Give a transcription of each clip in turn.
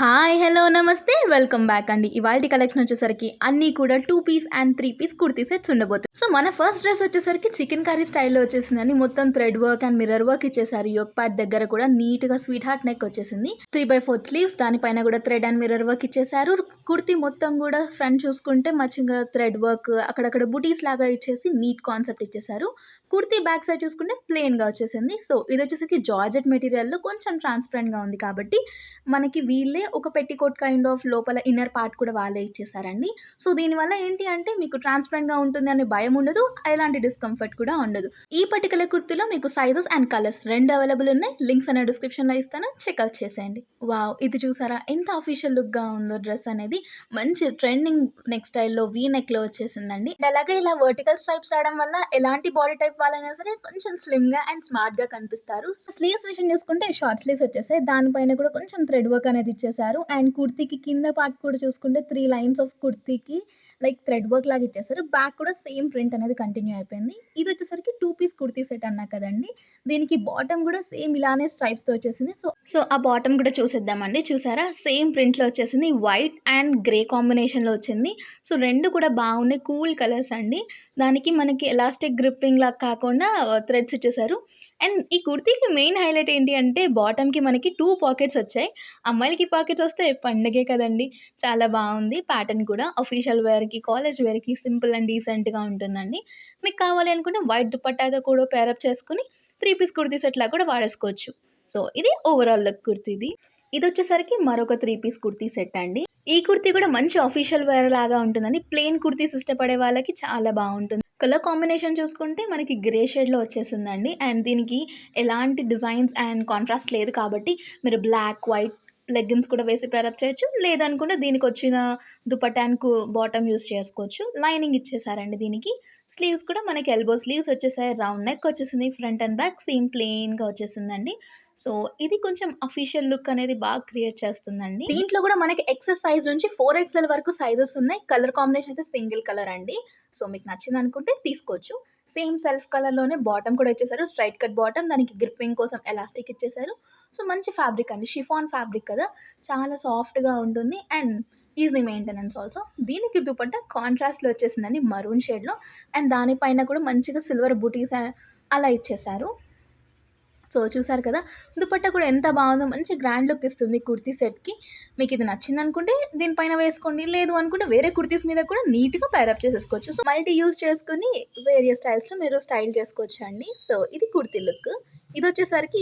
Hi! Hello! నమస్తే. Welcome back అండి. ఇవాల్టి కలెక్షన్ వచ్చేసరికి అన్నీ కూడా 2 piece and 3 piece kurti sets ఉండబోతున్నాయి. సో, మన ఫస్ట్ డ్రెస్ వచ్చేసరికి చికెన్ కర్రీ స్టైల్‌లో వచ్చేసిందండి. మొత్తం thread work and mirror work ఇచ్చేసారు. యోక్ పార్ట్ దగ్గర కూడా నీట్‌గా స్వీట్ హార్ట్ నెక్ వచ్చేసింది. 3/4 స్లీవ్స్ దానిపైన కూడా థ్రెడ్ అండ్ మిర్రర్ వర్క్ ఇచ్చేసారు. కుర్తీ మొత్తం కూడా ఫ్రంట్ చూసుకుంటే మంచిగా థ్రెడ్ వర్క్ అక్కడక్కడ బుటీస్ లాగా ఇచ్చేసి నీట్ కాన్సెప్ట్ ఇచ్చేసారు. కుర్తీ బ్యాక్ సైడ్ చూసుకుంటే ప్లెయిన్‌గా వచ్చేసింది. సో, ఇదొచ్చేసరికి జార్జెట్ మెటీరియల్‌లో కొంచెం ట్రాన్స్‌పరెంట్‌గా ఉంది కాబట్టి మనకి వీళ్ళే ఒక పెట్టికోట్ కైండ్ ఆఫ్ లోపల ఇన్నర్ పార్ట్ కూడా వాళ్ళే ఇచ్చేసారండి. సో, దీనివల్ల ఏంటి అంటే మీకు ట్రాన్స్‌పరెంట్‌గా ఉంటుంది అనే భయం ఉండదు. ఎలాంటి డిస్కంఫర్ట్ కూడా ఉండదు. ఈ పర్టిక్యులర్ కుర్తీలో మీకు సైజెస్ అండ్ కలర్స్ 2 అవైలబుల్ ఉన్నాయి. లింక్స్ అనేవి డిస్క్రిప్షన్‌లో ఇస్తాను. చెక్‌ఔట్ చేసేయండి. వావ్! ఇది చూసారా ఎంత అఫీషియల్ లుక్‌గా ఉందో డ్రెస్ అనేది. మంచి ట్రెండింగ్ నెక్ స్టైల్‌లో వీ నెక్‌లో వచ్చేసిందండి. అండ్ అలాగే ఇలా వర్టికల్ స్ట్రైప్స్ రావడం వల్ల ఎలాంటి బాడీ టైప్ వాళ్ళైనా సరే కొంచెం స్లిమ్‌గా అండ్ స్మార్ట్‌గా కనిపిస్తారు. సో, స్లీవ్స్ విషయం చూసుకుంటే షార్ట్ స్లీవ్స్ వచ్చేసాయి. దానిపైన కూడా కొంచెం థ్రెడ్ వర్క్ అనేది ఇచ్చేసారు. అండ్ కుర్తీకి కింద పార్ట్ కూడా చూసుకుంటే 3 లైన్స్ ఆఫ్ కుర్తీకి లైక్ థ్రెడ్ వర్క్ లాగా ఇచ్చేసారు. బ్యాక్ కూడా సేమ్ ప్రింట్ అనేది కంటిన్యూ అయిపోయింది. ఇదొచ్చేసరికి 2 పీస్ కుర్తీ సెట్ అన్నా కదండీ! దీనికి బాటమ్ కూడా సేమ్ ఇలానే స్ట్రైప్స్‌తో వచ్చేసింది. సో, ఆ బాటమ్ కూడా చూసేద్దామండి. చూసారా? సేమ్ ప్రింట్‌లో వచ్చేసింది. వైట్ అండ్ గ్రే కాంబినేషన్‌లో వచ్చింది. సో, 2 కూడా బాగున్నాయి. కూల్ కలర్స్ అండి. దానికి మనకి ఎలాస్టిక్ గ్రిప్పింగ్ లాగా కాకుండా థ్రెడ్స్ ఇచ్చేసారు. అండ్ ఈ కుర్తీకి మెయిన్ హైలైట్ ఏంటి అంటే బాటమ్‌కి మనకి 2 పాకెట్స్ వచ్చాయి. అమ్మాయిలకి పాకెట్స్ వస్తే పండగే కదండీ! చాలా బావుంది. ప్యాటర్న్ కూడా అఫీషియల్ వేర్‌కి, కాలేజ్ వేర్‌కి సింపుల్ అండ్ డీసెంట్‌గా ఉంటుందండి. మీకు కావాలి అనుకుంటే వైట్ దుపట్టాతో కూడా పేరప్ చేసుకొని 3 పీస్ కుర్తీ సెట్‌లా కూడా వాడేసుకోవచ్చు. సో, ఇది ఓవరాల్ లుక్ కుర్తీది. ఇదొచ్చేసరికి మరొక 3 పీస్ కుర్తీ సెట్ అండి. ఈ కుర్తీ కూడా మంచి అఫీషియల్ వేర్ లాగా ఉంటుందండి. ప్లెయిన్ కుర్తీస్ ఇష్టపడే వాళ్ళకి చాలా బావుంటుంది. కలర్ కాంబినేషన్ చూసుకుంటే మనకి గ్రే షేడ్‌లో వచ్చేసిందండి. అండ్ దీనికి ఎలాంటి డిజైన్స్ అండ్ కాంట్రాస్ట్ లేదు కాబట్టి మీరు బ్లాక్, వైట్ లెగ్గిన్స్ కూడా వేసి పేరప్ చేయొచ్చు. లేదనుకుంటే దీనికొచ్చిన దుపట్టా అండ్ బాటమ్ యూజ్ చేసుకోవచ్చు. లైనింగ్ ఇచ్చేసారండి దీనికి. స్లీవ్స్ కూడా మనకి ఎల్బో స్లీవ్స్ వచ్చేసాయి. రౌండ్ నెక్ వచ్చేసింది. ఫ్రంట్ అండ్ బ్యాక్ సేమ్ ప్లెయిన్‌గా వచ్చేసిందండి. సో, ఇది కొంచెం అఫీషియల్ లుక్ అనేది బాగా క్రియేట్ చేస్తుందండి. దీంట్లో కూడా మనకి ఎక్సెస్ సైజ్ నుంచి 4XL వరకు సైజెస్ ఉన్నాయి. కలర్ కాంబినేషన్ అయితే సింగిల్ కలర్ అండి. సో, మీకు నచ్చిందనుకుంటే తీసుకోవచ్చు. సేమ్ సెల్ఫ్ కలర్‌లోనే బాటమ్ కూడా ఇచ్చేసారు. స్ట్రైట్ కట్ బాటమ్ దానికి గ్రిప్పింగ్ కోసం ఎలాస్టిక్ ఇచ్చేసారు. సో, మంచి ఫ్యాబ్రిక్ అండి. షిఫాన్ ఫ్యాబ్రిక్ కదా! చాలా సాఫ్ట్‌గా ఉంటుంది. And easy maintenance also. దీనికి దుపట్టా కాంట్రాస్ట్‌లో వచ్చేసిందండి మరూన్ షేడ్‌లో. అండ్ దానిపైన కూడా మంచిగా సిల్వర్ బూటీస్ అలా ఇచ్చేసారు. సో, చూసారు కదా! దుపట్టా కూడా ఎంత బావుందో మంచి గ్రాండ్ లుక్ ఇస్తుంది కుర్తీ సెట్‌కి. మీకిది నచ్చిందనుకుంటే దీనిపైన వేసుకోండి. లేదు అనుకుంటే వేరే కుర్తీస్ మీద కూడా నీట్‌గా పేరప్ చేసేసుకోవచ్చు. సో, మల్టీ యూజ్ చేసుకొని వేరియస్ స్టైల్స్‌లో మీరు స్టైల్ చేసుకోవచ్చండి. సో, ఇది కుర్తీ లుక్. ఇదొచ్చేసరికి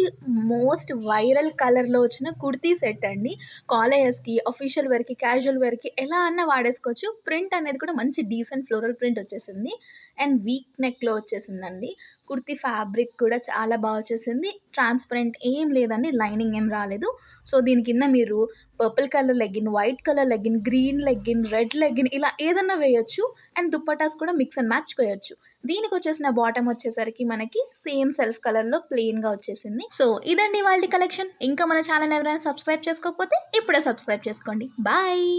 మోస్ట్ వైరల్ కలర్‌లో వచ్చిన కుర్తీ సెట్ అండి. కాలేజెస్‌కి, అఫీషియల్ వేర్‌కి, క్యాజువల్ వేర్‌కి ఎలా అన్నా వాడేసుకోవచ్చు. ప్రింట్ అనేది కూడా మంచి డీసెంట్ ఫ్లోరల్ ప్రింట్ వచ్చేసింది. అండ్ వీక్ నెక్‌లో వచ్చేసిందండి. కుర్తీ ఫ్యాబ్రిక్ కూడా చాలా వచ్చేసింది. ట్రాన్స్‌పరెంట్ ఏం లేదండి. లైనింగ్ ఏం రాలేదు. సో, దీని కింద మీరు purple colour legging, white colour legging, green legging, red legging ఇలా ఏదన్నా వేయొచ్చు. అండ్ దుపట్టాస్ కూడా మిక్స్ అండ్ మ్యాచ్ కోయొచ్చు. దీనికొచ్చేసిన బాటమ్ వచ్చేసరికి మనకి సేమ్ సెల్ఫ్ కలర్‌లో ప్లెయిన్‌గా వచ్చేసింది. సో, ఇదండి ఇవాల్టి కలెక్షన్. ఇంకా మన ఛానెల్‌ని ఎవరైనా సబ్స్క్రైబ్ చేసుకోకపోతే ఇప్పుడే సబ్స్క్రైబ్ చేసుకోండి. బాయ్.